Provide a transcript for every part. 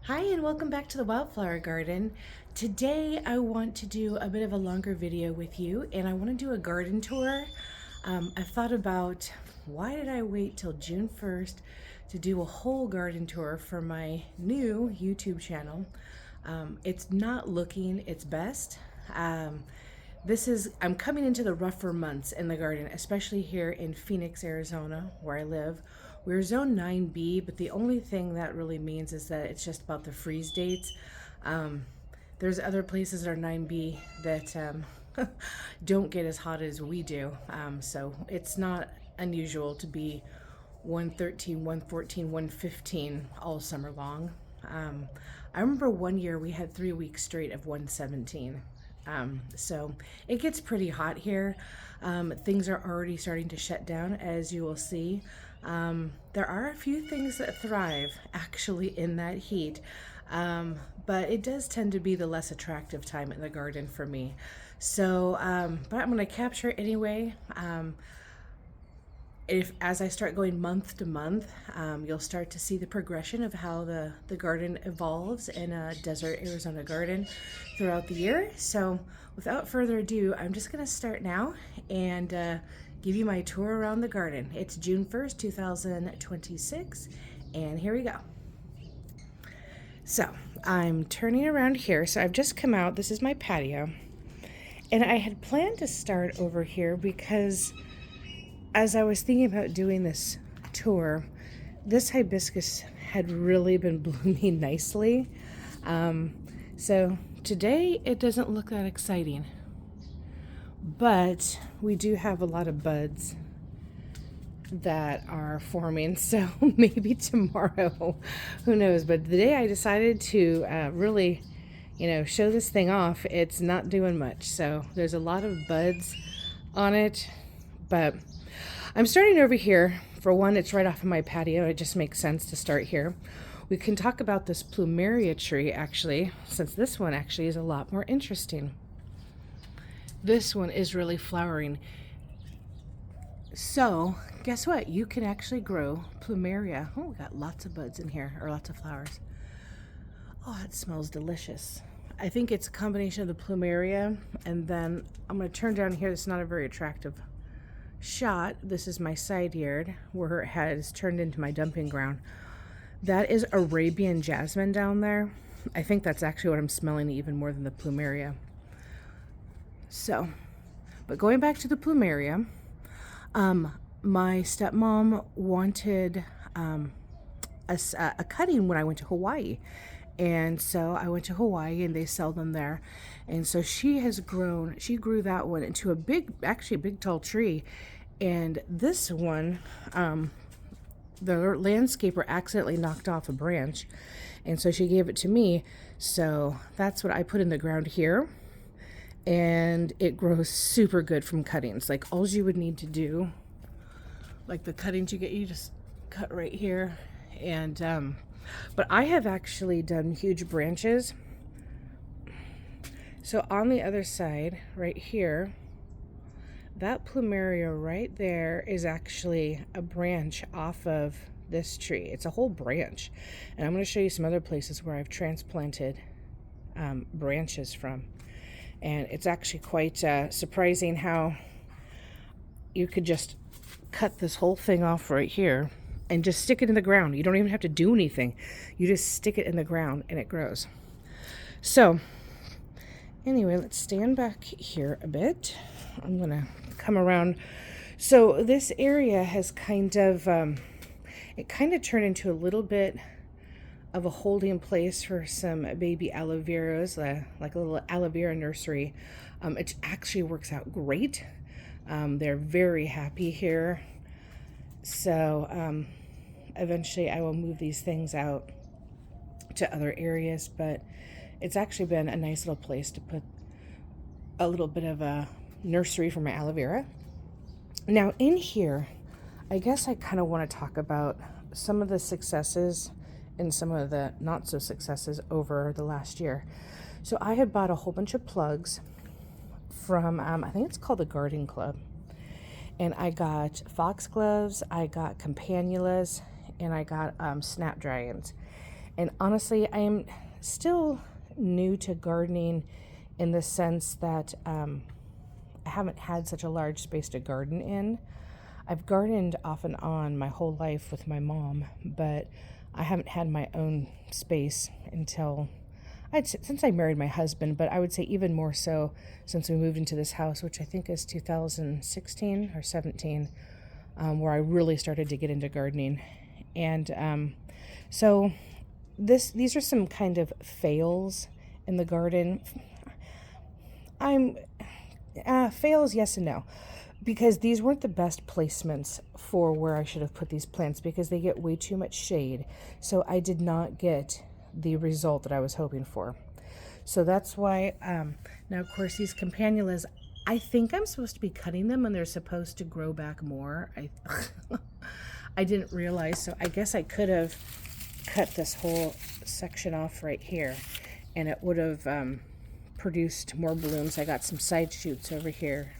Hi and welcome back to the Wildflower Garden. Today I want to do a bit of a longer video with you and I want to do a garden tour. I've thought about why did I wait till June 1st to do a whole garden tour for my new YouTube channel. It's not looking its best. I'm coming into the rougher months in the garden, especially here in Phoenix, Arizona, where I live. We're zone 9B, but the only thing that really means is that it's just about the freeze dates. There's other places that are 9B that don't get as hot as we do. So it's not unusual to be 113, 114, 115 all summer long. I remember one year we had 3 weeks straight of 117. So it gets pretty hot here. Things are already starting to shut down, as you will see. There are a few things that thrive actually in that heat, but it does tend to be the less attractive time in the garden for me. So, but I'm going to capture it anyway. If as I start going month to month, you'll start to see the progression of how the garden evolves in a desert Arizona garden throughout the year. So without further ado, I'm just going to start now and give you my tour around the garden. It's June 1st, 2026, and here we go. So I'm turning around here. So I've just come out. This is my patio. And I had planned to start over here because as I was thinking about doing this tour, this hibiscus had really been blooming nicely. So today it doesn't look that exciting, but we do have a lot of buds that are forming. So maybe tomorrow, who knows? But the day I decided to really, show this thing off, it's not doing much. So there's a lot of buds on it, but I'm starting over here. For one, it's right off of my patio. It just makes sense to start here. We can talk about this plumeria tree actually, since this one actually is a lot more interesting. This one is really flowering. So guess what? You can actually grow plumeria. Oh, we got lots of buds in here, or lots of flowers. Oh, it smells delicious. I think it's a combination of the plumeria, and then I'm going to turn down here. It's not a very attractive shot. This is my side yard where it has turned into my dumping ground. That is Arabian jasmine down there. I think that's actually what I'm smelling even more than the plumeria. So, but going back to the plumeria, my stepmom wanted a cutting when I went to Hawaii. And so I went to Hawaii and they sell them there. And so she grew that one into a big tall tree. And this one, the landscaper accidentally knocked off a branch. And so she gave it to me. So that's what I put in the ground here. And it grows super good from cuttings. Like all you would need to do, like the cuttings you just cut right here. And, but I have actually done huge branches. So on the other side, right here, that plumeria right there is actually a branch off of this tree. It's a whole branch. And I'm going to show you some other places where I've transplanted branches from. And it's actually quite surprising how you could just cut this whole thing off right here and just stick it in the ground. You don't even have to do anything. You just stick it in the ground and it grows. So anyway, let's stand back here a bit. I'm going to come around. So this area has kind of turned into a little bit of a holding place for some baby aloe veras, like a little aloe vera nursery. It actually works out great. They're very happy here. So eventually I will move these things out to other areas, but it's actually been a nice little place to put a little bit of a nursery for my aloe vera. Now in here, I guess I kind of want to talk about some of the successes and some of the not so successes over the last year. So I had bought a whole bunch of plugs from, I think it's called the Garden Club. And I got foxgloves, I got campanulas, and I got snapdragons. And honestly, I am still new to gardening in the sense that I haven't had such a large space to garden in. I've gardened off and on my whole life with my mom, but I haven't had my own space until since I married my husband, but I would say even more so since we moved into this house, which I think is 2016 or 17, where I really started to get into gardening. And so these are some kind of fails in the garden. Fails, yes and no, because these weren't the best placements for where I should have put these plants because they get way too much shade. So I did not get the result that I was hoping for. So that's why, now of course these campanulas, I think I'm supposed to be cutting them and they're supposed to grow back more. I didn't realize, so I guess I could have cut this whole section off right here and it would have produced more blooms. I got some side shoots over here,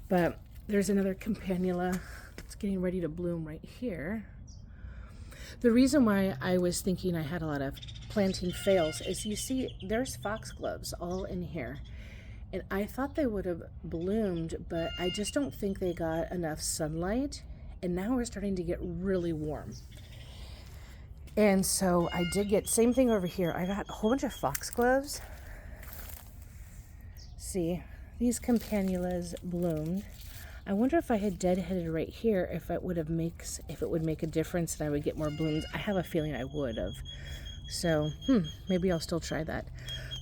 but there's another campanula that's getting ready to bloom right here. The reason why I was thinking I had a lot of planting fails is you see there's foxgloves all in here, and I thought they would have bloomed, but I just don't think they got enough sunlight, and now we're starting to get really warm. And so I did get, same thing over here, I got a whole bunch of foxgloves. See, these campanulas bloomed. I wonder if I had deadheaded right here, if it would make a difference and I would get more blooms. I have a feeling I would have. So, maybe I'll still try that.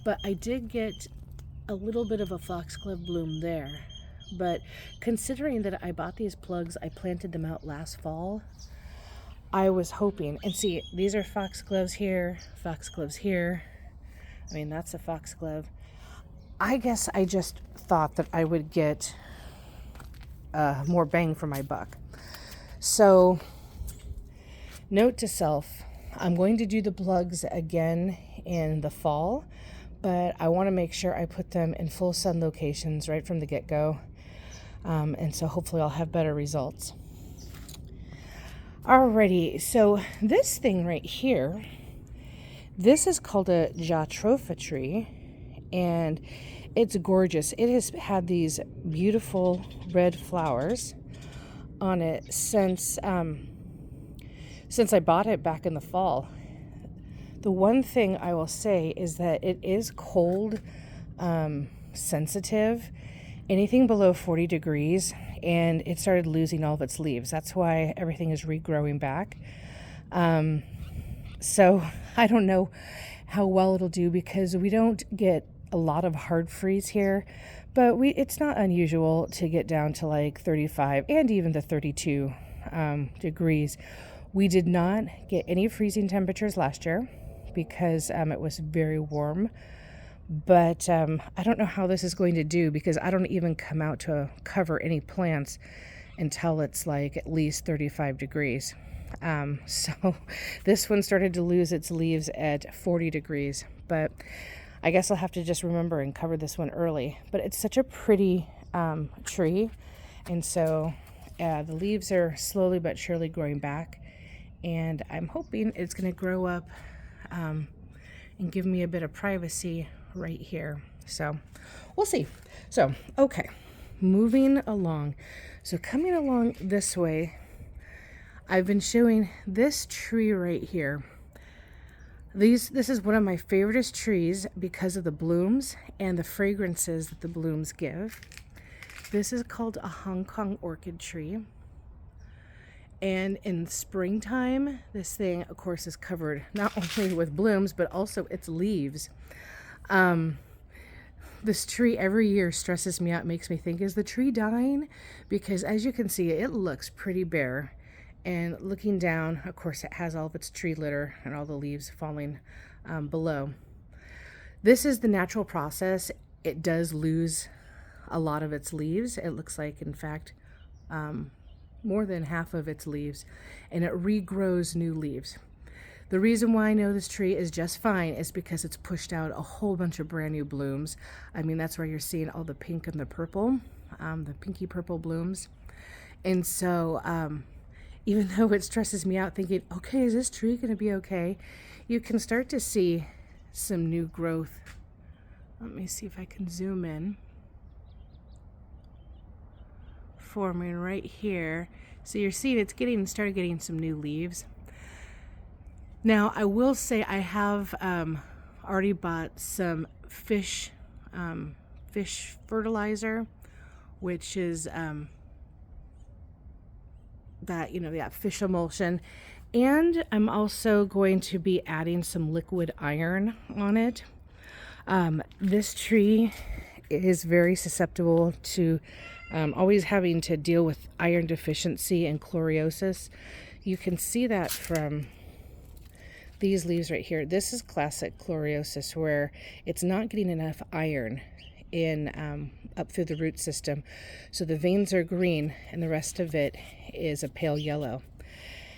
But I did get a little bit of a foxglove bloom there. But considering that I bought these plugs, I planted them out last fall, I was hoping, and see, these are foxgloves here, foxgloves here. I mean, that's a foxglove. I guess I just thought that I would get more bang for my buck. So, note to self, I'm going to do the plugs again in the fall, but I want to make sure I put them in full sun locations right from the get-go. And so hopefully I'll have better results. Alrighty, so this thing right here, this is called a jatropha tree, and it's gorgeous. It has had these beautiful red flowers on it since I bought it back in the fall. The one thing I will say is that it is cold sensitive, anything below 40 degrees, and it started losing all of its leaves. That's why everything is regrowing back. So I don't know how well it'll do because we don't get a lot of hard freeze here, but it's not unusual to get down to like 35 and even to 32 degrees. We did not get any freezing temperatures last year because it was very warm, but I don't know how this is going to do because I don't even come out to cover any plants until it's like at least 35 degrees. So this one started to lose its leaves at 40 degrees, but I guess I'll have to just remember and cover this one early. But it's such a pretty tree, and so the leaves are slowly but surely growing back, and I'm hoping it's going to grow up and give me a bit of privacy right here. So we'll see. So, okay, moving along. So coming along this way, I've been showing this tree right here. This is one of my favorite trees because of the blooms and the fragrances that the blooms give. This is called a Hong Kong orchid tree. And in springtime, this thing, of course, is covered not only with blooms, but also its leaves. This tree every year stresses me out, makes me think, is the tree dying? Because as you can see, it looks pretty bare. And looking down, of course, it has all of its tree litter and all the leaves falling below. This is the natural process. It does lose a lot of its leaves. It looks like, in fact, more than half of its leaves, and it regrows new leaves. The reason why I know this tree is just fine is because it's pushed out a whole bunch of brand new blooms. I mean, that's where you're seeing all the pink and the purple, the pinky purple blooms. And so even though it stresses me out thinking, okay, is this tree going to be okay? You can start to see some new growth. Let me see if I can zoom in. Forming right here. So you're seeing it's started getting some new leaves. Now I will say I have already bought some fish fertilizer, which is that fish emulsion, and I'm also going to be adding some liquid iron on it. This tree is very susceptible to always having to deal with iron deficiency and chloriosis. You can see that from these leaves right here. This is classic chloriosis, where it's not getting enough iron in up through the root system. So the veins are green and the rest of it is a pale yellow.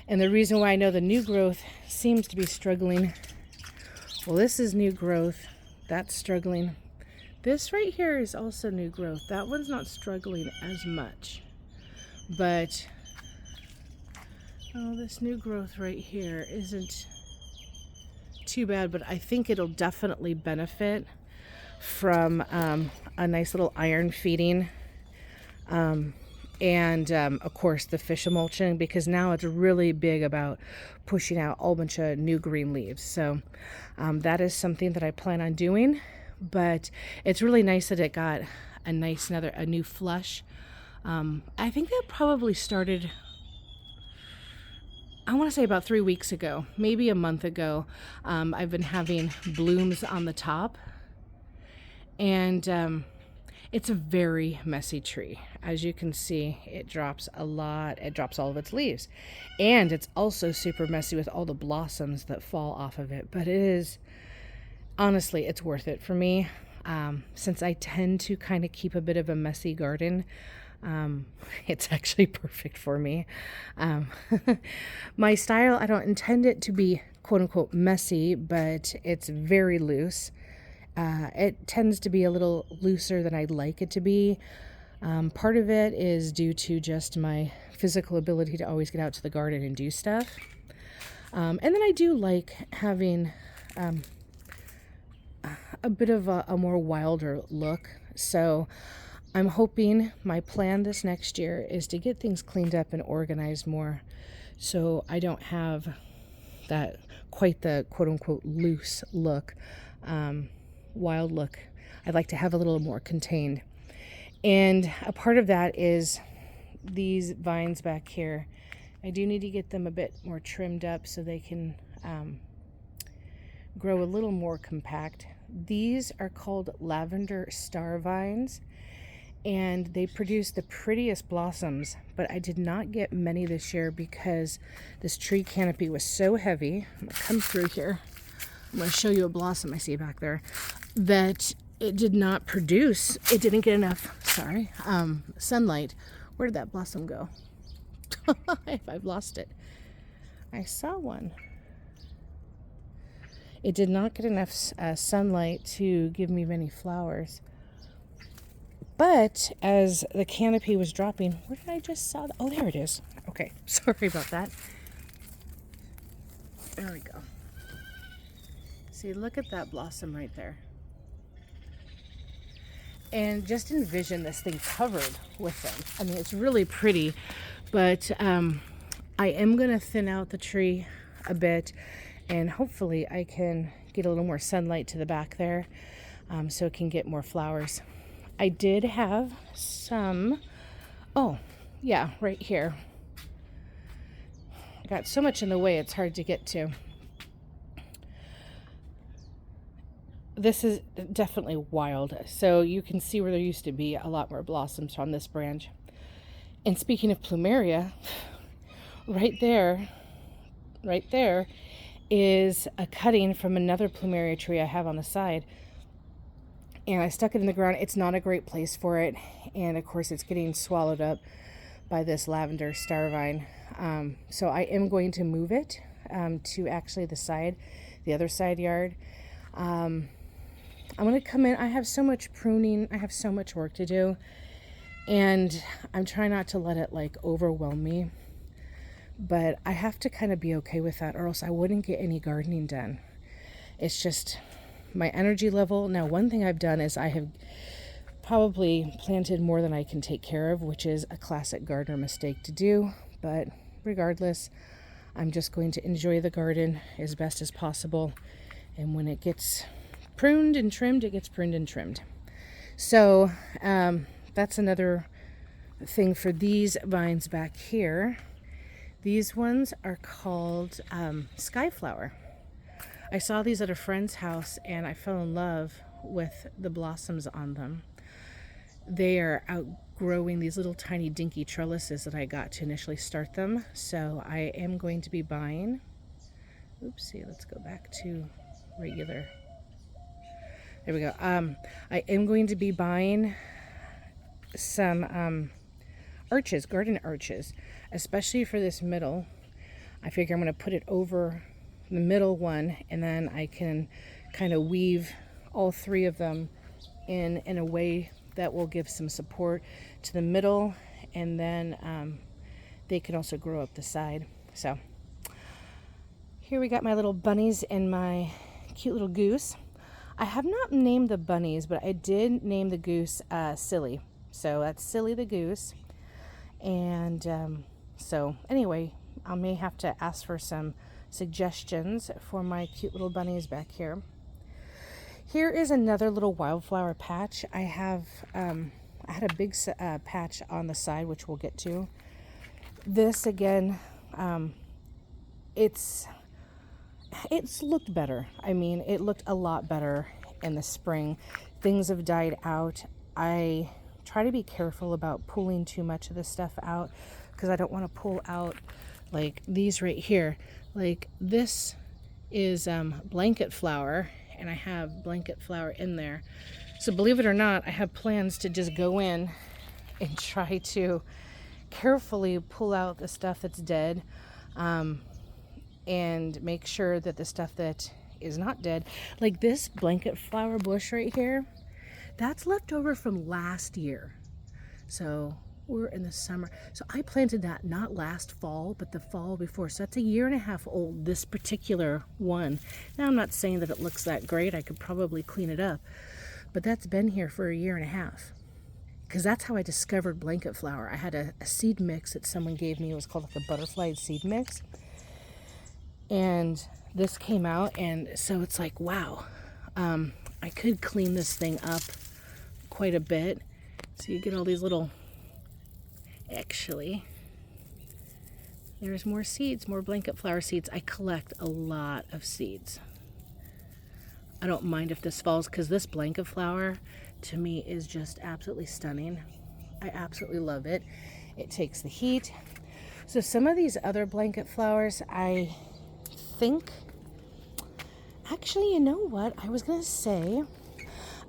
And the reason why I know the new growth seems to be struggling, well, this is new growth, that's struggling. This right here is also new growth. That one's not struggling as much. But, oh, this new growth right here isn't too bad, but I think it'll definitely benefit from a nice little iron feeding. And of course the fish emulsion, because now it's really big about pushing out a whole bunch of new green leaves. So that is something that I plan on doing. But it's really nice that it got a new flush. I think that probably started, I want to say about 3 weeks ago, maybe a month ago. I've been having blooms on the top, and it's a very messy tree. As you can see, it drops a lot. It drops all of its leaves, and it's also super messy with all the blossoms that fall off of it. But it is, honestly, it's worth it for me. Since I tend to kind of keep a bit of a messy garden, it's actually perfect for me. My style, I don't intend it to be quote unquote messy, but it's very loose. It tends to be a little looser than I'd like it to be. Part of it is due to just my physical ability to always get out to the garden and do stuff. And then I do like having a bit of a more wilder look. So I'm hoping, my plan this next year is to get things cleaned up and organized more, so I don't have that quite the quote unquote loose look, wild look. I'd like to have a little more contained. And a part of that is these vines back here. I do need to get them a bit more trimmed up so they can grow a little more compact. These are called lavender star vines, and they produce the prettiest blossoms, but I did not get many this year because this tree canopy was so heavy. I'm gonna come through here. I'm gonna show you a blossom I see back there, that it did not produce, it didn't get enough, sunlight. Where did that blossom go? I've lost it. I saw one. It did not get enough sunlight to give me many flowers. But as the canopy was dropping, where did I just saw that? Oh, there it is. Okay, sorry about that. There we go. See, look at that blossom right there. And just envision this thing covered with them. I mean, it's really pretty, but I am going to thin out the tree a bit, and hopefully I can get a little more sunlight to the back there, so it can get more flowers. I did have some, oh yeah, right here. I got so much in the way, it's hard to get to. This is definitely wild. So you can see where there used to be a lot more blossoms on this branch. And speaking of plumeria, right there is a cutting from another plumeria tree I have on the side. And I stuck it in the ground. It's not a great place for it. And of course it's getting swallowed up by this lavender star vine. So I am going to move it to actually the other side yard. I'm going to come in. I have so much pruning. I have so much work to do. And I'm trying not to let it like overwhelm me. But I have to kind of be okay with that, or else I wouldn't get any gardening done. It's just my energy level. Now, one thing I've done is I have probably planted more than I can take care of, which is a classic gardener mistake to do. But regardless, I'm just going to enjoy the garden as best as possible. And when it gets pruned and trimmed, it gets pruned and trimmed. So that's another thing for these vines back here. These ones are called Skyflower. I saw these at a friend's house and I fell in love with the blossoms on them. They are outgrowing these little tiny dinky trellises that I got to initially start them. So I am going to be buying, oopsie, let's go back to regular. There we go. I am going to be buying some arches, garden arches, especially for this middle. I figure I'm going to put it over the middle one, and then I can kind of weave all three of them in a way that will give some support to the middle, and then they can also grow up the side. So here we got my little bunnies and my cute little goose. I have not named the bunnies, but I did name the goose Silly. So that's Silly the goose. And so anyway, I may have to ask for some suggestions for my cute little bunnies back here. Here is another little wildflower patch. I had a big patch on the side, which we'll get to. This again, it's looked better. I mean, it looked a lot better in the spring. Things have died out. I try to be careful about pulling too much of this stuff out, because I don't want to pull out like these right here. Like this is blanket flower, and I have blanket flower in there. So believe it or not, I have plans to just go in and try to carefully pull out the stuff that's dead, and make sure that the stuff that is not dead, like this blanket flower bush right here, that's left over from last year. So we're in the summer. So I planted that not last fall, but the fall before. So that's a year and a half old, this particular one. Now, I'm not saying that it looks that great. I could probably clean it up. But that's been here for a year and a half. Because that's how I discovered blanket flower. I had a seed mix that someone gave me. It was called like a butterfly seed mix. And this came out, and so it's like, wow. I could clean this thing up quite a bit. So you get all these little, actually, there's more seeds, more blanket flower seeds. I collect a lot of seeds. I don't mind if this falls, because this blanket flower to me is just absolutely stunning. I absolutely love it. It takes the heat. So some of these other blanket flowers, I think, actually, you know what? I was going to say,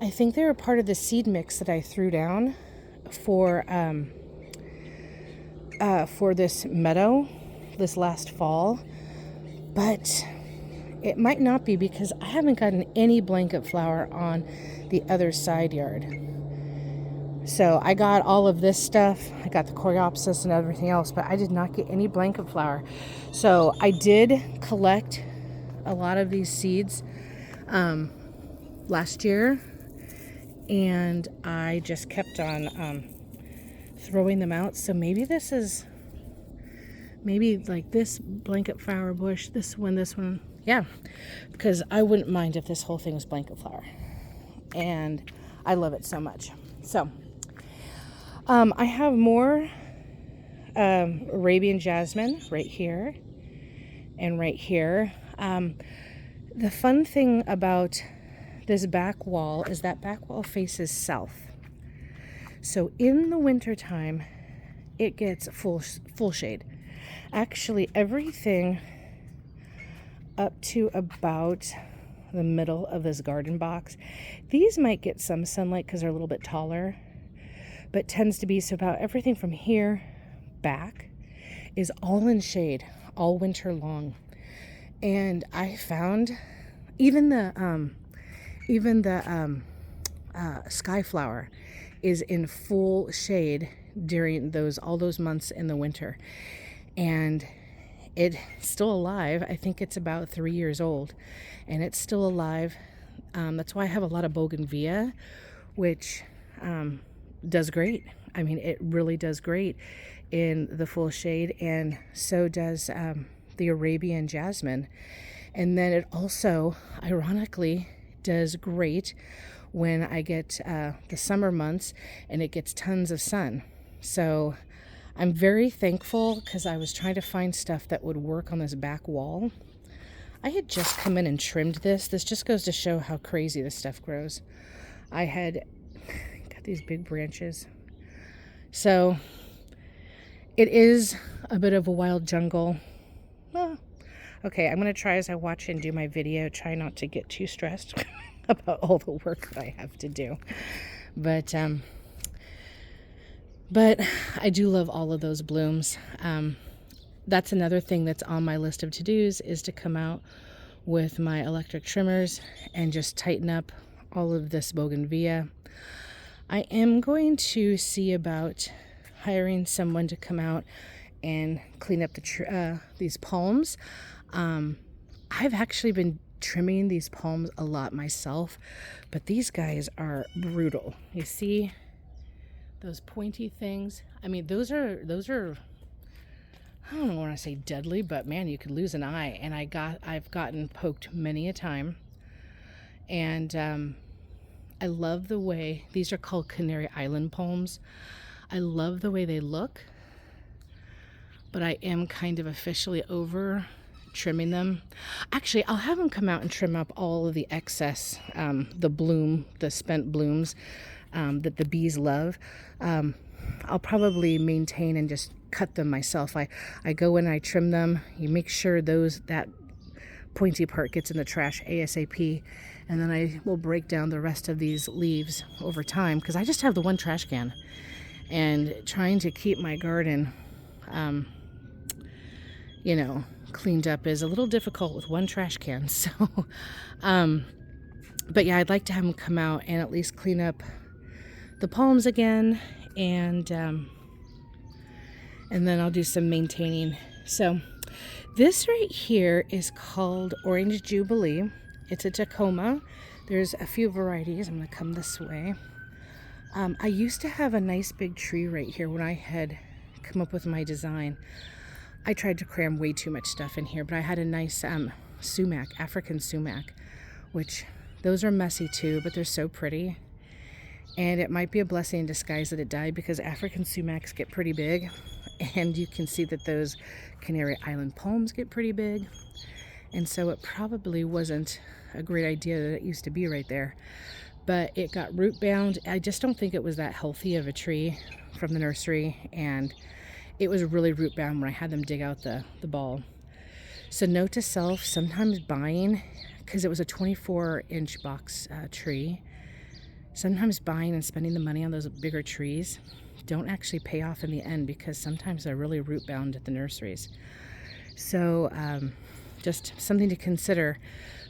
I think they were part of the seed mix that I threw down for this meadow this last fall, but it might not be, because I haven't gotten any blanket flower on the other side yard. So I got all of this stuff. I got the coreopsis and everything else, but I did not get any blanket flower. So I did collect a lot of these seeds last year, and I just kept on throwing them out. So maybe this is, maybe like this blanket flower bush, this one, yeah, because I wouldn't mind if this whole thing was blanket flower, and I love it so much. So I have more Arabian jasmine right here and right here. The fun thing about this back wall is that back wall faces south. So in the wintertime, it gets full shade. Actually, everything up to about the middle of this garden box, these might get some sunlight because they're a little bit taller, but tends to be, so about everything from here back is all in shade all winter long. And I found even the Skyflower is in full shade during all those months in the winter. And It's still alive. I think it's about 3 years old, and it's still alive. That's why I have a lot of bougainvillea, which does great. I mean, it really does great in the full shade, and so does the Arabian jasmine. And then it also, ironically, does great when I get the summer months and it gets tons of sun. So I'm very thankful, because I was trying to find stuff that would work on this back wall. I had just come in and trimmed this. This just goes to show how crazy this stuff grows. I had got these big branches. So it is a bit of a wild jungle. Well, okay, I'm going to try, as I watch and do my video, try not to get too stressed about all the work that I have to do. But I do love all of those blooms. That's another thing that's on my list of to-dos, is to come out with my electric trimmers and just tighten up all of this bougainvillea. I am going to see about hiring someone to come out and clean up these palms. I've actually been trimming these palms a lot myself, but these guys are brutal. You see those pointy things? I mean, those are I don't want to say deadly, but man, you could lose an eye. And I've gotten poked many a time. And I love the way, these are called Canary Island palms. I love the way they look, but I am kind of officially over trimming them. Actually, I'll have them come out and trim up all of the excess, the spent blooms that the bees love. I'll probably maintain and just cut them myself. I go in and I trim them. You make sure that pointy part gets in the trash ASAP, and then I will break down the rest of these leaves over time, because I just have the one trash can, and trying to keep my garden cleaned up is a little difficult with one trash can. So but yeah, I'd like to have them come out and at least clean up the palms again, and then I'll do some maintaining. So this right here is called Orange Jubilee. It's a Tacoma. There's a few varieties. I'm going to come this way. I used to have a nice big tree right here when I had come up with my design. I tried to cram way too much stuff in here, but I had a nice sumac, African sumac, which those are messy too, but they're so pretty. And it might be a blessing in disguise that it died, because African sumacs get pretty big. And you can see that those Canary Island palms get pretty big. And so it probably wasn't a great idea that it used to be right there. But it got root bound. I just don't think it was that healthy of a tree from the nursery. And it was really root bound when I had them dig out the ball. So note to self, sometimes buying, because it was a 24-inch box tree, sometimes buying and spending the money on those bigger trees don't actually pay off in the end, because sometimes they're really root bound at the nurseries. So just something to consider,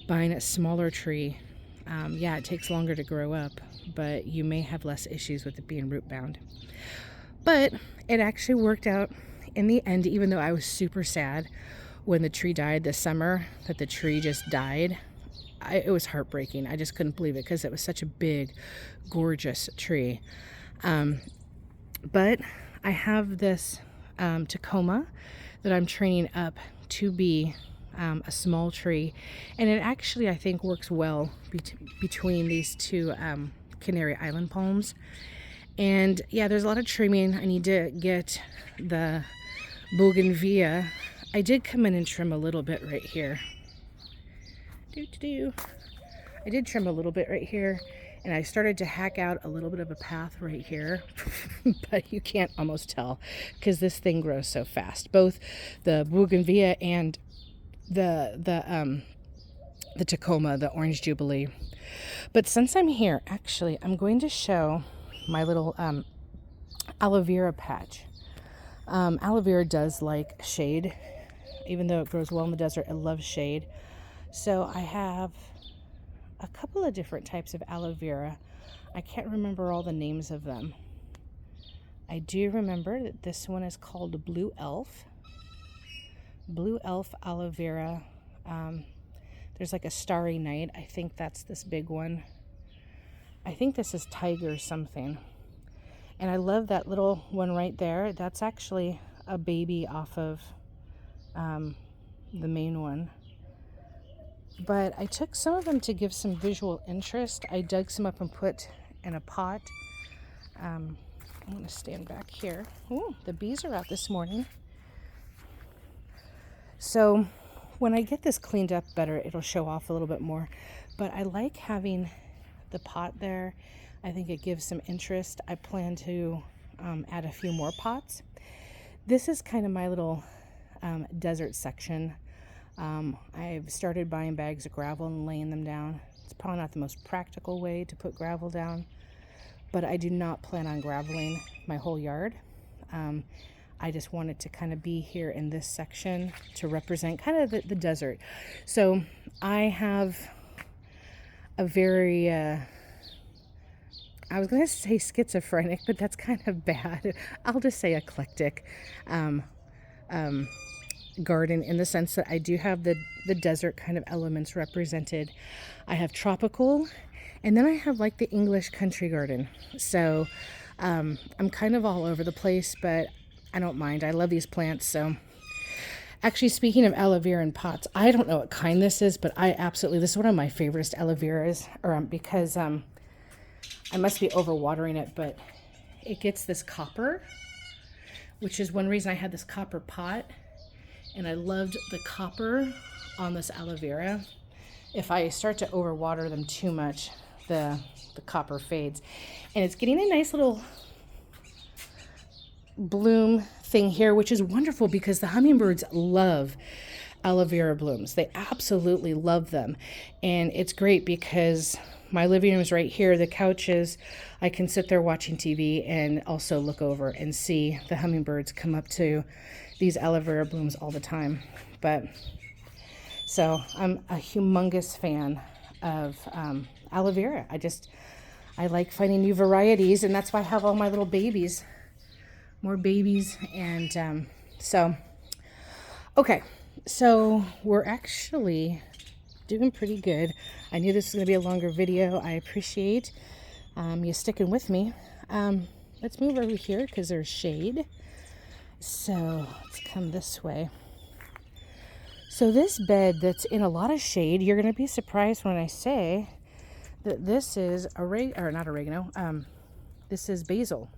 buying a smaller tree. Yeah, it takes longer to grow up, but you may have less issues with it being root bound. But it actually worked out in the end, even though I was super sad when the tree died this summer, that the tree just died. It was heartbreaking. I just couldn't believe it, because it was such a big, gorgeous tree. But I have this Tacoma that I'm training up to be a small tree, and it actually, I think, works well between these two Canary Island palms. And yeah, there's a lot of trimming. I need to get the bougainvillea. I did come in and trim a little bit right here. I did trim a little bit right here, and I started to hack out a little bit of a path right here, but you can't almost tell, because this thing grows so fast. Both the bougainvillea and the Tacoma, the Orange Jubilee. But since I'm here, actually, I'm going to show my little aloe vera patch. Aloe vera does like shade, even though it grows well in the desert. It loves shade. So I have a couple of different types of aloe vera. I can't remember all the names of them. I do remember that this one is called Blue Elf, Blue Elf aloe vera. There's like a Starry Night. I think that's this big one. I think this is Tiger something. And I love that little one right there. That's actually a baby off of the main one. But I took some of them to give some visual interest. I dug some up and put in a pot. I'm going to stand back here. Ooh, the bees are out this morning. So when I get this cleaned up better, it'll show off a little bit more. But I like having the pot there. I think it gives some interest. I plan to add a few more pots. This is kind of my little desert section. I've started buying bags of gravel and laying them down. It's probably not the most practical way to put gravel down, but I do not plan on graveling my whole yard. I just wanted to kind of be here in this section to represent kind of the desert. So I have a very, I was going to say schizophrenic, but that's kind of bad. I'll just say eclectic garden, in the sense that I do have the desert kind of elements represented. I have tropical, and then I have like the English country garden. So I'm kind of all over the place, but I don't mind. I love these plants. So actually, speaking of aloe vera in pots, I don't know what kind this is, but this is one of my favorite aloe veras, because I must be overwatering it, but it gets this copper, which is one reason I had this copper pot. And I loved the copper on this aloe vera. If I start to overwater them too much, the copper fades. And it's getting a nice little bloom thing here, which is wonderful because the hummingbirds love aloe vera blooms. They absolutely love them. And it's great because my living room is right here. The couch is, I can sit there watching TV and also look over and see the hummingbirds come up to these aloe vera blooms all the time. But so I'm a humongous fan of aloe vera. I like finding new varieties, and that's why I have all my little babies, more babies. And okay, so we're actually doing pretty good. I knew this was going to be a longer video. I appreciate you sticking with me. Let's move over here because there's shade. So let's come this way. So this bed that's in a lot of shade, you're going to be surprised when I say that this is not oregano. This is basil.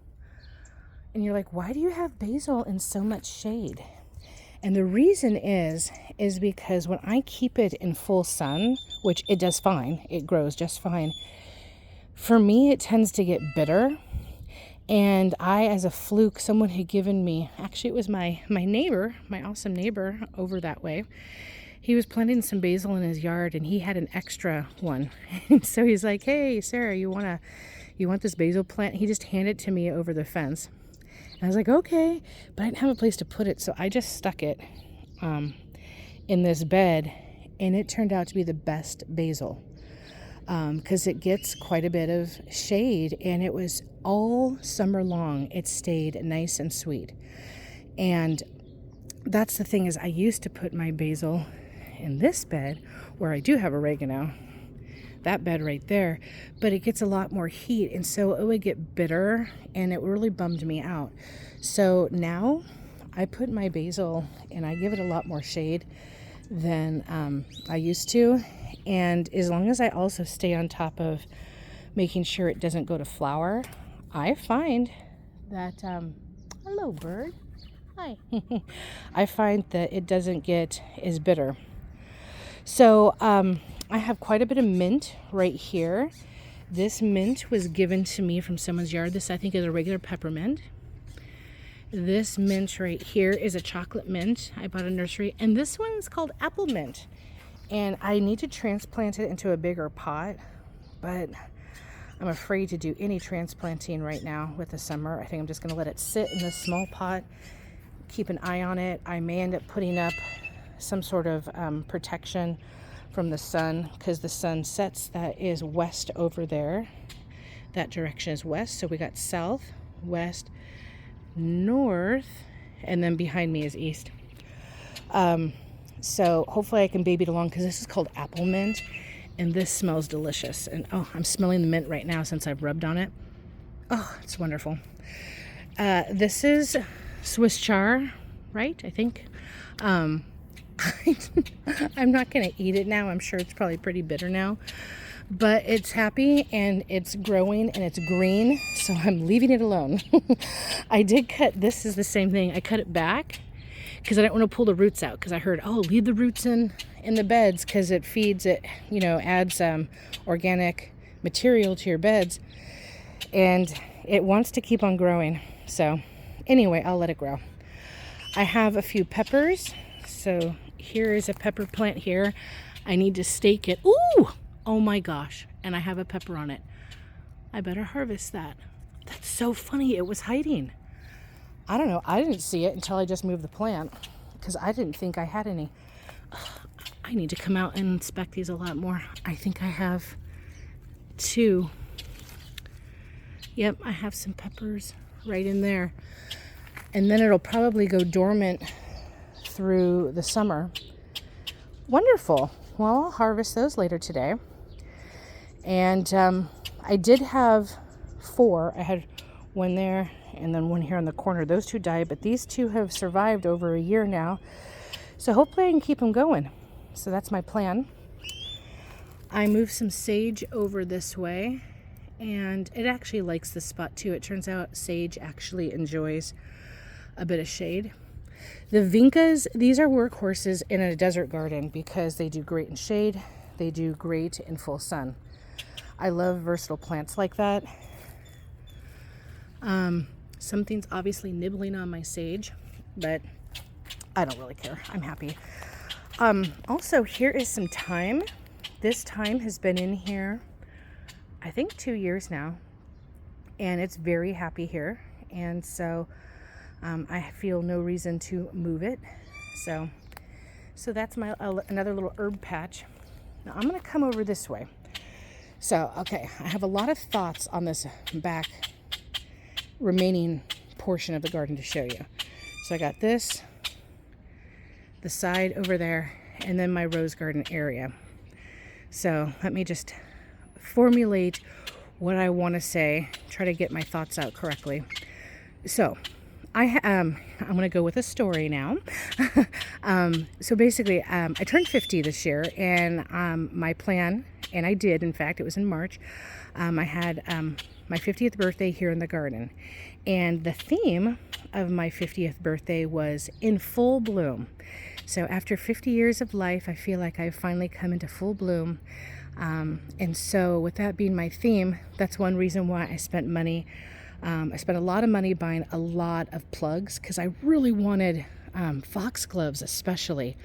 And you're like, why do you have basil in so much shade? And the reason is because when I keep it in full sun, which it does fine, it grows just fine. For me, it tends to get bitter. And as a fluke, someone had given me, actually it was my neighbor, my awesome neighbor over that way. He was planting some basil in his yard and he had an extra one. And so he's like, hey, Sarah, you want this basil plant? He just handed it to me over the fence. And I was like, okay, but I didn't have a place to put it. So I just stuck it in this bed, and it turned out to be the best basil. Because it gets quite a bit of shade, and it was all summer long. It stayed nice and sweet. And that's the thing, is I used to put my basil in this bed where I do have oregano, that bed right there, but it gets a lot more heat, and so it would get bitter, and it really bummed me out. So now I put my basil and I give it a lot more shade than I used to. And as long as I also stay on top of making sure it doesn't go to flower, I find that, hello bird, hi. I find that it doesn't get as bitter. So I have quite a bit of mint right here. This mint was given to me from someone's yard. This, I think, is a regular peppermint. This mint right here is a chocolate mint. I bought a nursery. And this one's called apple mint. And I need to transplant it into a bigger pot, but I'm afraid to do any transplanting right now with the summer. I think I'm just going to let it sit in this small pot, keep an eye on it. I may end up putting up some sort of protection from the sun, because the sun sets, that is west over there. That direction is west. So we got south, west, north, and then behind me is east. So hopefully I can baby it along, because this is called apple mint, and this smells delicious. And oh, I'm smelling the mint right now since I've rubbed on it. Oh, it's wonderful. This is Swiss char, right? I think. I'm not going to eat it now. I'm sure it's probably pretty bitter now. But it's happy and it's growing and it's green, so I'm leaving it alone. I did cut, this is the same thing. I cut it back because I didn't want to pull the roots out, because I heard, oh, leave the roots in the beds because it feeds it, you know, adds organic material to your beds. And it wants to keep on growing. So anyway, I'll let it grow. I have a few peppers. So here is a pepper plant here. I need to stake it. Ooh! Oh my gosh. And I have a pepper on it. I better harvest that. That's so funny. It was hiding. I don't know. I didn't see it until I just moved the plant, because I didn't think I had any. I need to come out and inspect these a lot more. I think I have 2. Yep, I have some peppers right in there. And then it'll probably go dormant through the summer. Wonderful. Well, I'll harvest those later today. And I did have 4. I had one there and then one here in the corner. Those 2 died, but these 2 have survived over a year now. So hopefully I can keep them going. So that's my plan. I moved some sage over this way, and it actually likes this spot too. It turns out sage actually enjoys a bit of shade. The vincas, these are workhorses in a desert garden because they do great in shade. They do great in full sun. I love versatile plants like that. Something's obviously nibbling on my sage, but I don't really care. I'm happy. Also, here is some thyme. This thyme has been in here, I think 2 years now, and it's very happy here. And so I feel no reason to move it. So that's my another little herb patch. Now I'm going to come over this way. So, okay, I have a lot of thoughts on this back remaining portion of the garden to show you. So I got this, the side over there, and then my rose garden area. So let me just formulate what I want to say, try to get my thoughts out correctly. So I'm going to go with a story now. So basically, I turned 50 this year, and my plan, and I did, in fact, it was in March, I had my 50th birthday here in the garden. And the theme of my 50th birthday was in full bloom. So after 50 years of life, I feel like I've finally come into full bloom. And so with that being my theme, that's one reason why I spent money. I spent a lot of money buying a lot of plugs, because I really wanted foxgloves especially.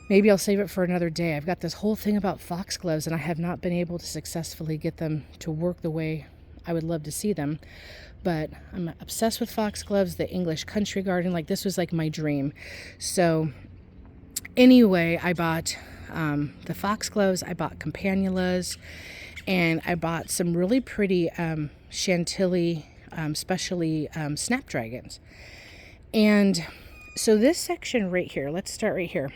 Maybe I'll save it for another day. I've got this whole thing about foxgloves, and I have not been able to successfully get them to work the way I would love to see them. But I'm obsessed with foxgloves, the English country garden. Like, this was like my dream. So anyway, I bought the foxgloves, I bought campanulas, and I bought some really pretty Chantilly, especially snapdragons. And so this section right here, let's start right here.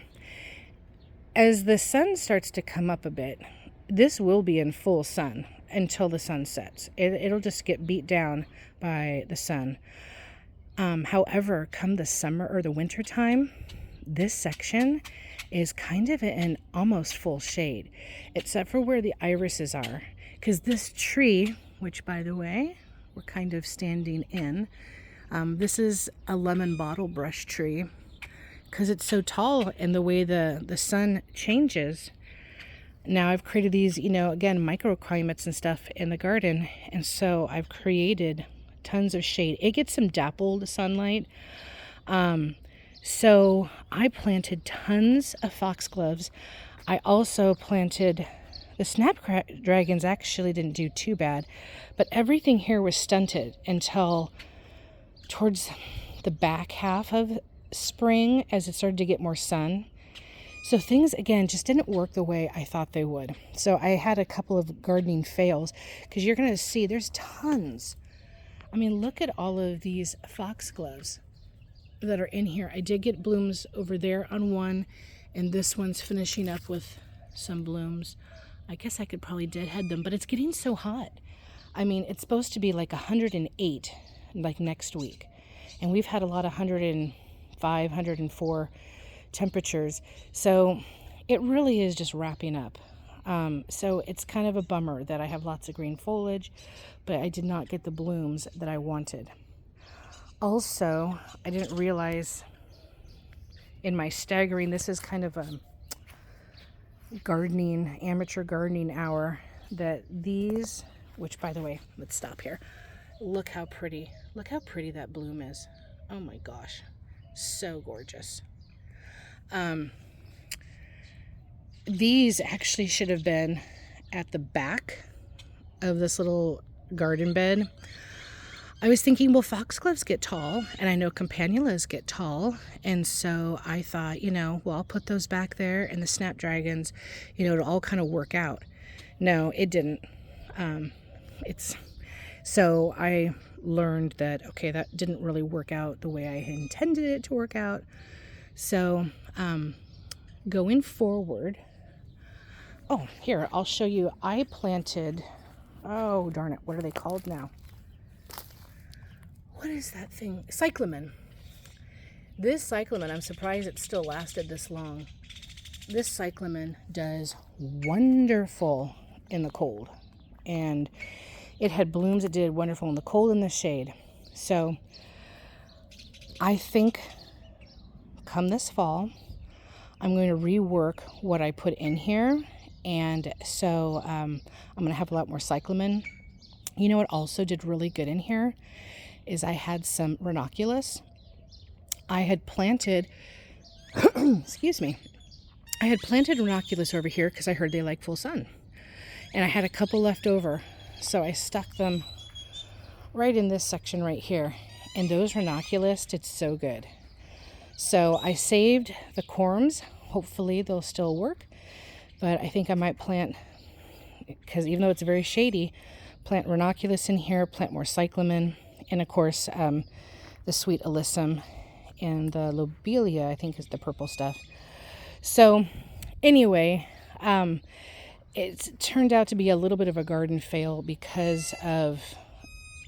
As the sun starts to come up a bit, this will be in full sun until the sun sets. It'll just get beat down by the sun. However, come the summer or the winter time, this section is kind of in almost full shade, except for where the irises are. Because this tree, which by the way, we're kind of standing in, this is a lemon bottle brush tree, because it's so tall and the way the sun changes. Now I've created these, again, microclimates and stuff in the garden. And so I've created tons of shade. It gets some dappled sunlight. So I planted tons of foxgloves. I also planted, the snapdragons actually didn't do too bad, but everything here was stunted until towards the back half of spring, as it started to get more sun. So things, again, just didn't work the way I thought they would. So I had a couple of gardening fails, because you're going to see there's tons. I mean, look at all of these foxgloves. that are in here. I did get blooms over there on one, and this one's finishing up with some blooms. I guess I could probably deadhead them, but it's getting so hot. I mean, it's supposed to be like 108 like next week, and we've had a lot of 105, 104 temperatures, so it really is just wrapping up. So it's kind of a bummer that I have lots of green foliage, but I did not get the blooms that I wanted. Also, I didn't realize in my staggering, this is kind of a gardening, amateur gardening hour, that these, which by the way, let's stop here. Look how pretty that bloom is. Oh my gosh, so gorgeous. These actually should have been at the back of this little garden bed. I was thinking, well, foxgloves get tall, and I know campanulas get tall, and so I thought, well, I'll put those back there, and the snapdragons, it'll all kind of work out. No, it didn't. So I learned that, okay, that didn't really work out the way I intended it to work out. So going forward, oh, here, I'll show you. I planted, oh, darn it, what are they called now? What is that thing? Cyclamen. This cyclamen, I'm surprised it still lasted this long. This cyclamen does wonderful in the cold. And it had blooms that did wonderful in the cold and the shade. So I think come this fall, I'm going to rework what I put in here. And so I'm going to have a lot more cyclamen. You know what also did really good in here is I had some ranunculus. I had planted, excuse me, I had planted ranunculus over here because I heard they like full sun. And I had a couple left over. So I stuck them right in this section right here. And those ranunculus did so good. So I saved the corms. Hopefully they'll still work. But I think I might plant, because even though it's very shady, plant ranunculus in here, plant more cyclamen, and of course the sweet alyssum and the lobelia, I think is the purple stuff. So anyway, it turned out to be a little bit of a garden fail because of,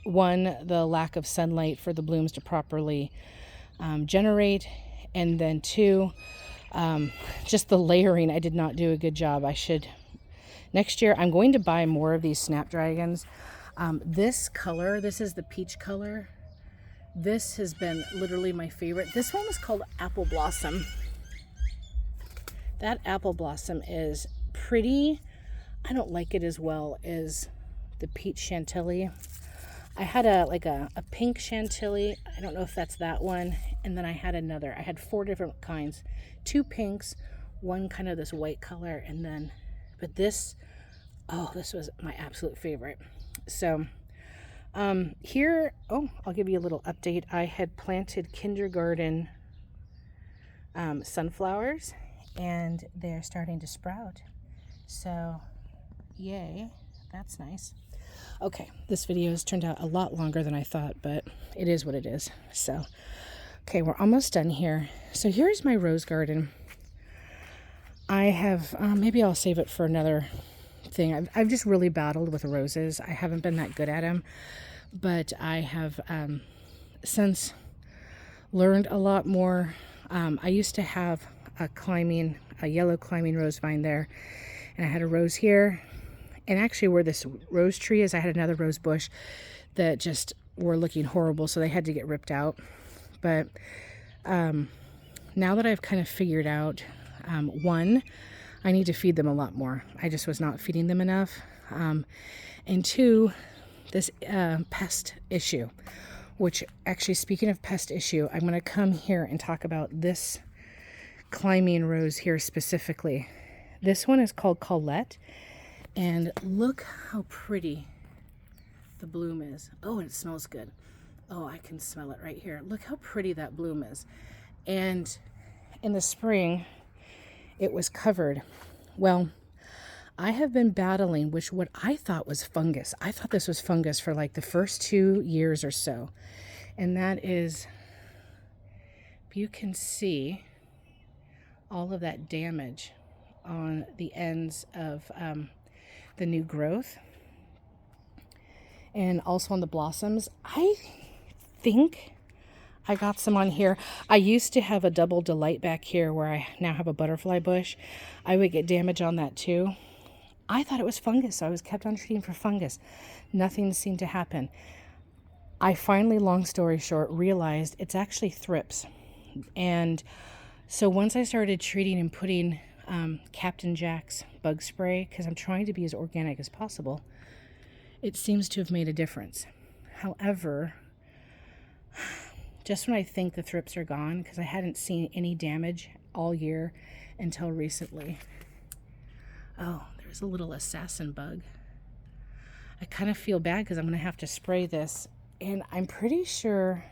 one, the lack of sunlight for the blooms to properly generate, and then two, just the layering. I did not do a good job. I should, next year, I'm going to buy more of these snapdragons. This color, this is the peach color. This has been literally my favorite. This one was called Apple Blossom. That Apple Blossom is pretty. I don't like it as well as the peach chantilly. I had a pink chantilly. I don't know if that's that one. And then I had another. I had 4 different kinds. 2 pinks, one kind of this white color, and then, but this, oh, this was my absolute favorite. So here, oh, I'll give you a little update. I had planted kindergarten sunflowers, and they're starting to sprout. So yay, that's nice. Okay, this video has turned out a lot longer than I thought, but it is what it is. So, okay, we're almost done here. So here's my rose garden. I have, maybe I'll save it for another thing. I've just really battled with roses. I haven't been that good at them, but I have since learned a lot more. I used to have a yellow climbing rose vine there, and I had a rose here. And actually where this rose tree is, I had another rose bush that just were looking horrible, so they had to get ripped out. But now that I've kind of figured out, one, I need to feed them a lot more. I just was not feeding them enough. And two, this pest issue, which actually, speaking of pest issue, I'm going to come here and talk about this climbing rose here specifically. This one is called Colette. And look how pretty the bloom is. Oh, and it smells good. Oh, I can smell it right here. Look how pretty that bloom is. And in the spring, it was covered. Well, I have been battling what I thought was fungus. I thought this was fungus for like the first 2 years or so. And that is you can see all of that damage on the ends of the new growth, and also on the blossoms. I think I got some on here. I used to have a double delight back here where I now have a butterfly bush. I would get damage on that too. I thought it was fungus, so I was kept on treating for fungus. Nothing seemed to happen. I finally, long story short, realized it's actually thrips. And so once I started treating and putting Captain Jack's bug spray, because I'm trying to be as organic as possible, it seems to have made a difference. However, just when I think the thrips are gone, because I hadn't seen any damage all year until recently. Oh, there's a little assassin bug. I kind of feel bad because I'm going to have to spray this. And I'm pretty sure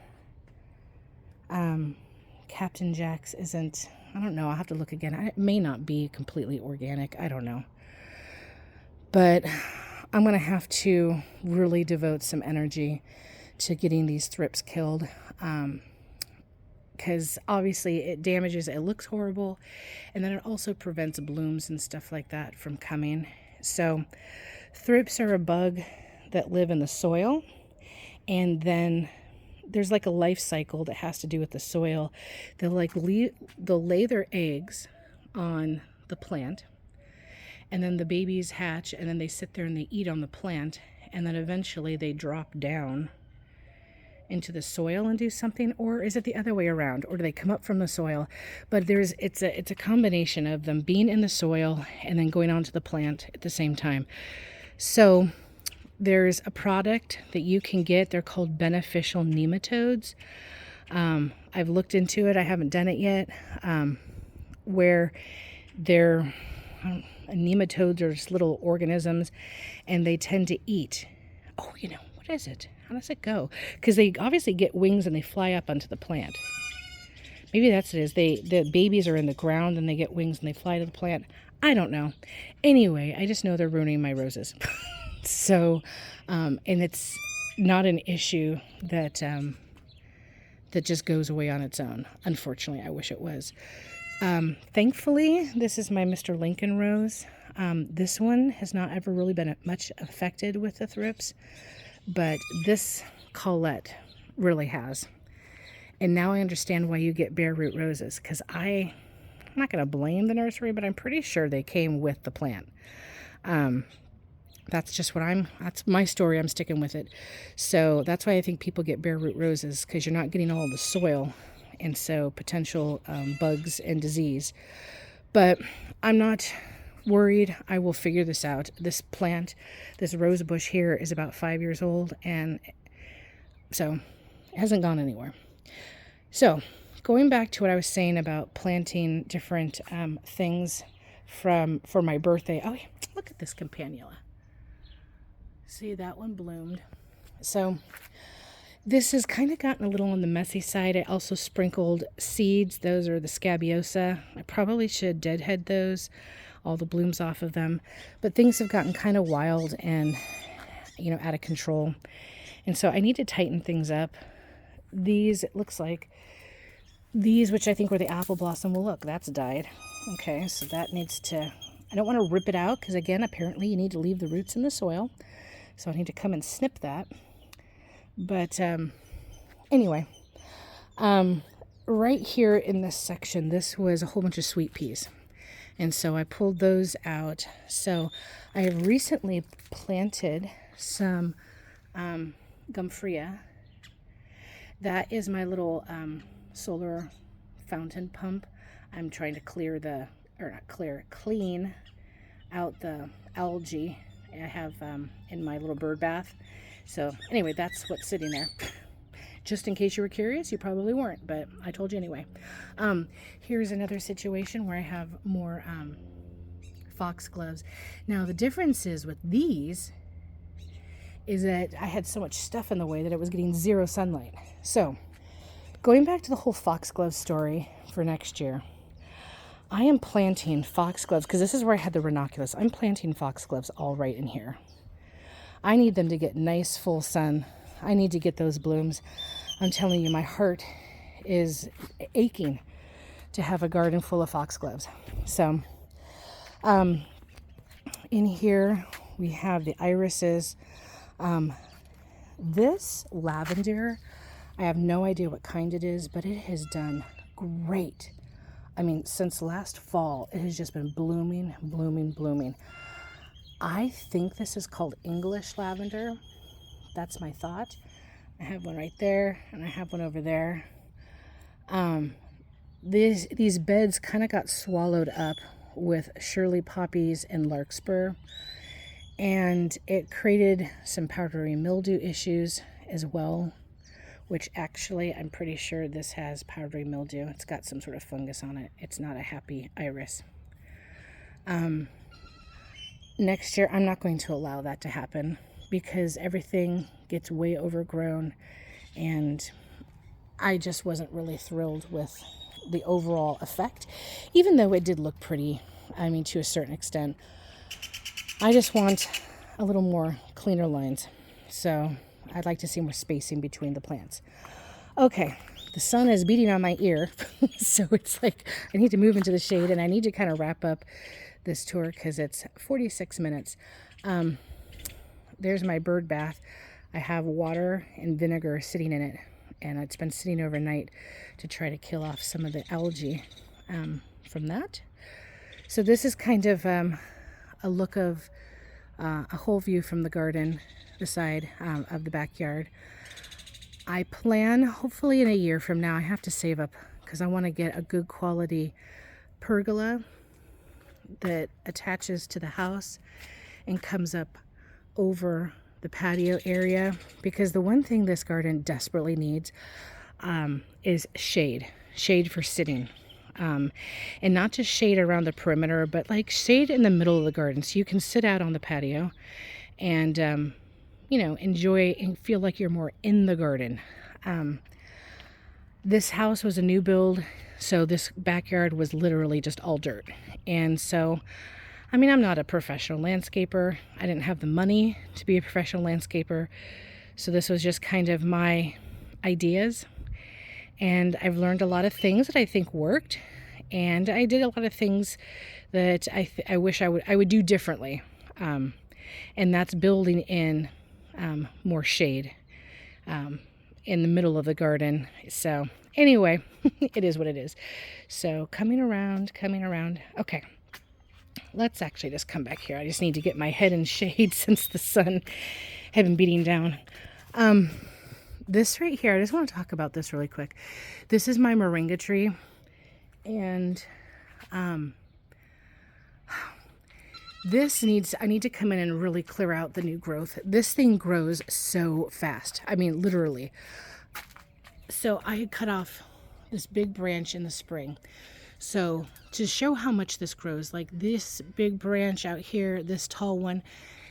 Captain Jack's isn't, I don't know, I'll have to look again. It may not be completely organic. I don't know. But I'm going to have to really devote some energy to getting these thrips killed. Because obviously it damages, it looks horrible, and then it also prevents blooms and stuff like that from coming. So thrips are a bug that live in the soil, and then there's like a life cycle that has to do with the soil. They'll lay their eggs on the plant, and then the babies hatch, and then they sit there and they eat on the plant, and then eventually they drop down into the soil and do something. Or is it the other way around, or do they come up from the soil? But it's a combination of them being in the soil and then going onto the plant at the same time. So there's a product that you can get. They're called beneficial nematodes. I've looked into it. I haven't done it yet. Where they're nematodes are just little organisms, and they tend to eat. Oh, what is it? How does it go? Because they obviously get wings and they fly up onto the plant. Maybe that's it. The babies are in the ground and they get wings and they fly to the plant. I don't know. Anyway, I just know they're ruining my roses. So, and it's not an issue that just goes away on its own. Unfortunately, I wish it was. Thankfully, this is my Mr. Lincoln rose. This one has not ever really been much affected with the thrips, but this Colette really has. And now I understand why you get bare root roses, because I'm not going to blame the nursery, but I'm pretty sure they came with the plant. That's my story. I'm sticking with it. So that's why I think people get bare root roses, because you're not getting all the soil, and so potential bugs and disease. But I'm not worried. I will figure this out. This plant, this rose bush here, is about 5 years old, and so it hasn't gone anywhere. So going back to what I was saying about planting different things for my birthday. Oh, yeah, look at this campanula. See, that one bloomed. So this has kind of gotten a little on the messy side. I also sprinkled seeds. Those are the scabiosa. I probably should deadhead those, all the blooms off of them. But things have gotten kind of wild and, out of control. And so I need to tighten things up. These, it looks like, which I think were the apple blossom, well, look, that's died. Okay, so that needs to, I don't want to rip it out, because again, apparently you need to leave the roots in the soil. So I need to come and snip that. But anyway, right here in this section, this was a whole bunch of sweet peas. And so I pulled those out. So I have recently planted some Gumfrea. That is my little solar fountain pump. I'm trying to clean out the algae I have in my little bird bath. So anyway, that's what's sitting there. Just in case you were curious, you probably weren't, but I told you anyway. Here's another situation where I have more foxgloves. Now the difference is with these is that I had so much stuff in the way that it was getting zero sunlight. So going back to the whole foxglove story for next year, I am planting foxgloves, because this is where I had the ranunculus. I'm planting foxgloves all right in here. I need them to get nice full sun. I need to get those blooms. I'm telling you, my heart is aching to have a garden full of foxgloves. So in here we have the irises. This lavender, I have no idea what kind it is, but it has done great. I mean, since last fall, it has just been blooming, blooming, blooming. I think this is called English lavender. That's my thought. I have one right there, and I have one over there. These beds kind of got swallowed up with Shirley poppies and larkspur, and it created some powdery mildew issues as well, which actually I'm pretty sure this has powdery mildew. It's got some sort of fungus on it. It's not a happy iris. Next year I'm not going to allow that to happen because everything gets way overgrown, and I just wasn't really thrilled with the overall effect, even though it did look pretty, I mean, to a certain extent. I just want a little more cleaner lines. So I'd like to see more spacing between the plants. Okay, the sun is beating on my ear, so it's like I need to move into the shade, and I need to kind of wrap up this tour because it's 46 minutes. There's my bird bath. I have water and vinegar sitting in it, and it's been sitting overnight to try to kill off some of the algae from that. So this is kind of a look of a whole view from the garden, the side of the backyard. I plan, hopefully in a year from now, I have to save up because I want to get a good quality pergola that attaches to the house and comes up over the patio area, because the one thing this garden desperately needs is shade for sitting, and not just shade around the perimeter, but like shade in the middle of the garden so you can sit out on the patio and enjoy and feel like you're more in the garden. This house was a new build, so this backyard was literally just all dirt. And so, I mean, I'm not a professional landscaper. I didn't have the money to be a professional landscaper. So this was just kind of my ideas. And I've learned a lot of things that I think worked. And I did a lot of things that I wish I would do differently. And that's building in more shade in the middle of the garden. So anyway, it is what it is. So coming around. Okay. Let's actually just come back here. I just need to get my head in shade since the sun had been beating down. This right here, I just want to talk about this really quick. This is my moringa tree. And I need to come in and really clear out the new growth. This thing grows so fast. I mean, literally. So I had cut off this big branch in the spring. So to show how much this grows, like this big branch out here, this tall one,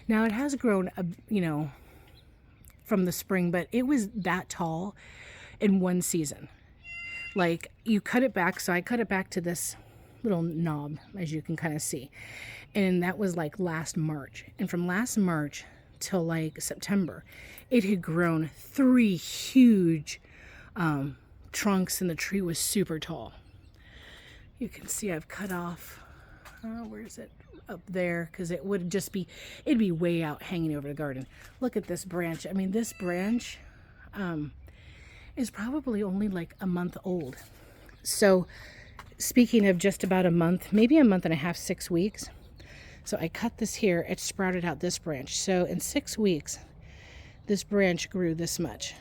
now it has grown, from the spring, but it was that tall in one season. Like you cut it back. So I cut it back to this little knob, as you can kind of see. And that was like last March. And from last March till like September, it had grown 3 huge trunks, and the tree was super tall. You can see I've cut off, where is it? Up there, because it'd be way out hanging over the garden. Look at this branch. I mean, this branch is probably only like a month old. So speaking of just about a month, maybe a month and a half, 6 weeks. So I cut this here, it sprouted out this branch. So in 6 weeks, this branch grew this much.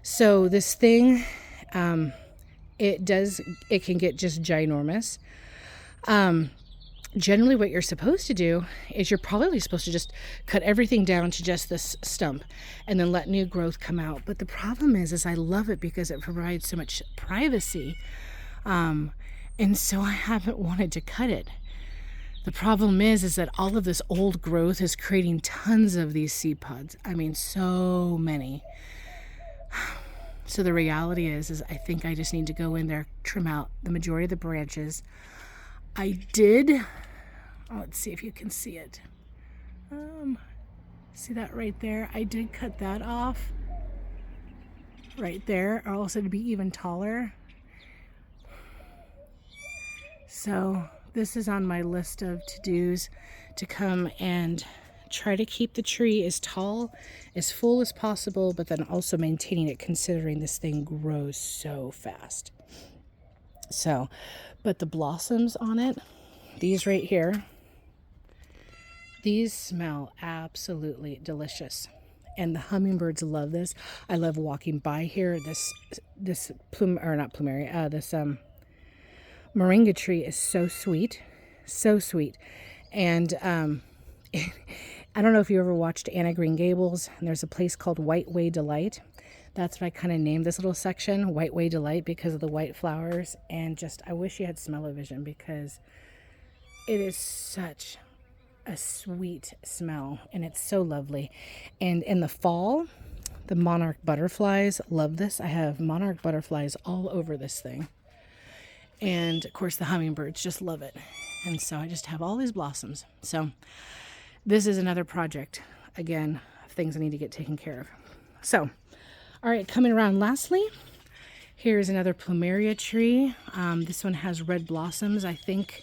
So this thing, it can get just ginormous. Generally what you're supposed to do is you're probably supposed to just cut everything down to just this stump and then let new growth come out. But the problem is I love it because it provides so much privacy. And so I haven't wanted to cut it. The problem is that all of this old growth is creating tons of these seed pods. I mean, so many. So the reality is I think I just need to go in there, trim out the majority of the branches. I did, let's see if you can see it. See that right there? I did cut that off. right there are also to be even taller. So this is on my list of to-dos to come and try to keep the tree as tall, as full as possible, but then also maintaining it considering this thing grows so fast. So, but the blossoms on it, these right here, these smell absolutely delicious. And the hummingbirds love this. I love walking by here. This moringa tree is so sweet, so sweet. And I don't know if you ever watched Anne of Green Gables, and there's a place called White Way Delight. That's what I kind of named this little section, White Way Delight, because of the white flowers. And just, I wish you had smell-o-vision because it is such a sweet smell and it's so lovely. And in the fall, the monarch butterflies love this. I have monarch butterflies all over this thing. And of course the hummingbirds just love it. And so I just have all these blossoms. So this is another project, again, of things I need to get taken care of. So, all right, coming around lastly, here's another plumeria tree. This one has red blossoms. I think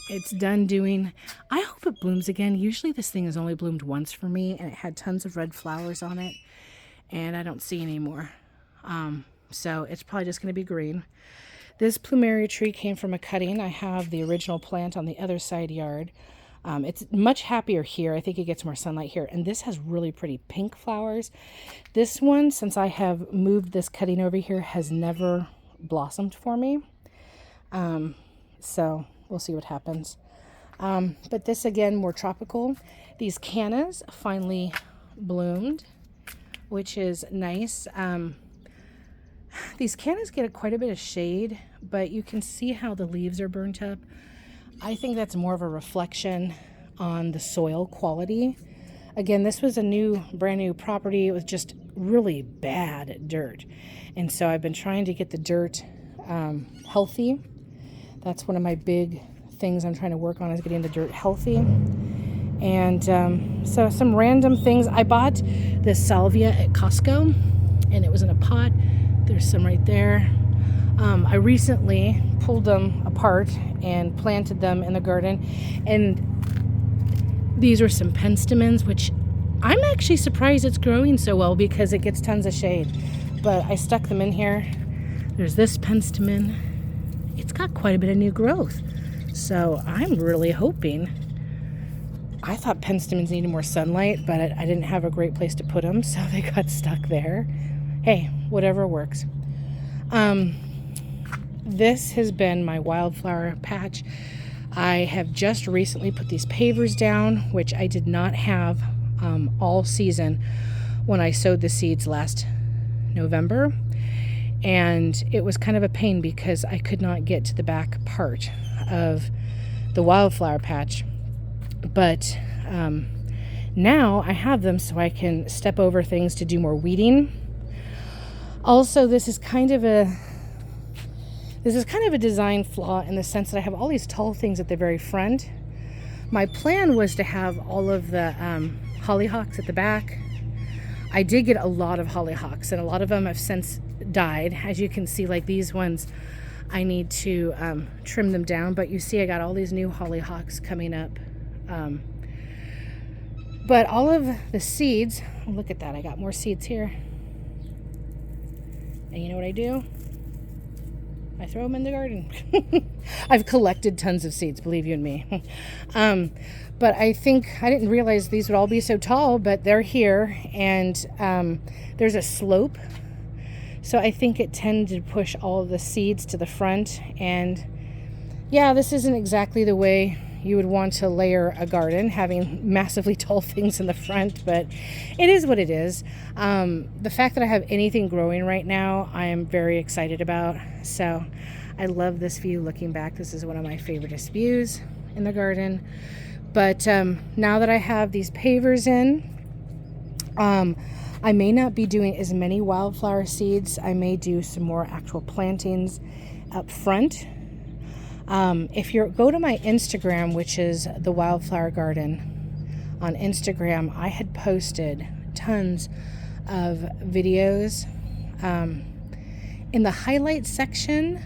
it's done doing, I hope it blooms again. Usually this thing has only bloomed once for me, and it had tons of red flowers on it, and I don't see any more. So it's probably just going to be green. This plumeria tree came from a cutting. I have the original plant on the other side yard. It's much happier here. I think it gets more sunlight here. And this has really pretty pink flowers. This one, since I have moved this cutting over here, has never blossomed for me. So we'll see what happens. But this, again, more tropical. These cannas finally bloomed, which is nice. These cannas get quite a bit of shade, but you can see how the leaves are burnt up. I think that's more of a reflection on the soil quality. Again, this was a brand new property with just really bad dirt. And so I've been trying to get the dirt healthy. That's one of my big things I'm trying to work on, is getting the dirt healthy. And so some random things. I bought this salvia at Costco, and it was in a pot. There's some right there. I recently pulled them apart and planted them in the garden, and these are some penstemons, which I'm actually surprised it's growing so well because it gets tons of shade. But I stuck them in here. There's this penstemon. It's got quite a bit of new growth, so I'm really hoping. I thought penstemons needed more sunlight, but I didn't have a great place to put them, so they got stuck there. Hey, whatever works. This has been my wildflower patch. I have just recently put these pavers down, which I did not have all season when I sowed the seeds last November. And it was kind of a pain because I could not get to the back part of the wildflower patch. But now I have them so I can step over things to do more weeding. Also, this is kind of a design flaw in the sense that I have all these tall things at the very front. My plan was to have all of the hollyhocks at the back. I did get a lot of hollyhocks, and a lot of them have since died. As you can see, like these ones, I need to trim them down. But you see I got all these new hollyhocks coming up. But all of the seeds, look at that, I got more seeds here. And you know what I do? I throw them in the garden. I've collected tons of seeds, believe you and me. But I think, I didn't realize these would all be so tall, but they're here, and there's a slope. So I think it tended to push all of the seeds to the front. And yeah, this isn't exactly the way you would want to layer a garden, having massively tall things in the front, but it is what it is. The fact that I have anything growing right now, I am very excited about. So I love this view looking back. This is one of my favoriteest views in the garden. But now that I have these pavers in, I may not be doing as many wildflower seeds. I may do some more actual plantings up front. If you go to my Instagram, which is the Wildflower Garden on Instagram, I had posted tons of videos In the highlights section,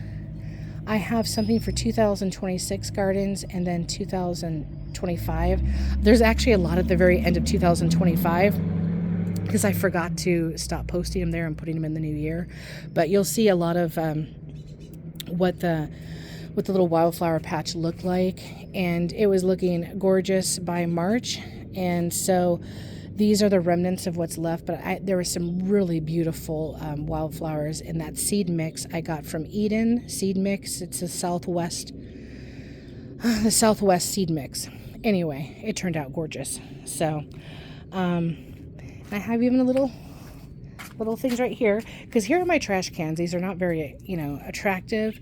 I have something for 2026 gardens and then 2025. There's actually a lot at the very end of 2025 because I forgot to stop posting them there and putting them in the new year. But you'll see a lot of what the little wildflower patch looked like, and it was looking gorgeous by March. And so these are the remnants of what's left, but there were some really beautiful wildflowers in that seed mix I got from Eden Seed Mix. It's the Southwest seed mix. Anyway, it turned out gorgeous. So I have even a little things right here, because here are my trash cans. These are not very, attractive,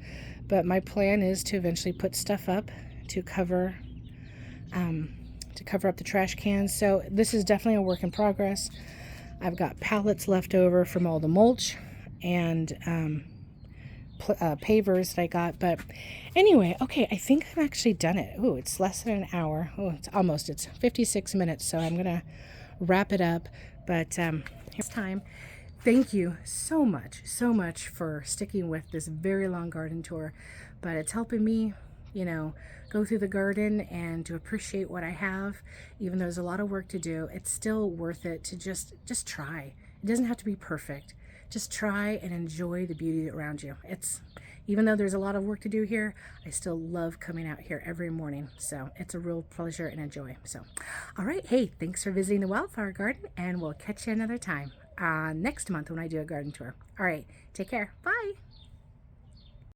but my plan is to eventually put stuff up to cover up the trash cans. So this is definitely a work in progress. I've got pallets left over from all the mulch and pavers that I got. But anyway, okay, I think I've actually done it. Oh, it's less than an hour. Oh, it's 56 minutes. So I'm gonna wrap it up. But here's time. Thank you so much for sticking with this very long garden tour. But it's helping me, go through the garden and to appreciate what I have. Even though there's a lot of work to do, it's still worth it to just try. It doesn't have to be perfect. Just try and enjoy the beauty around you. Even though there's a lot of work to do here, I still love coming out here every morning. So it's a real pleasure and a joy. So, all right. Hey, thanks for visiting the Wildflower Garden, and we'll catch you another time next month when I do a garden tour. All right. Take care. Bye.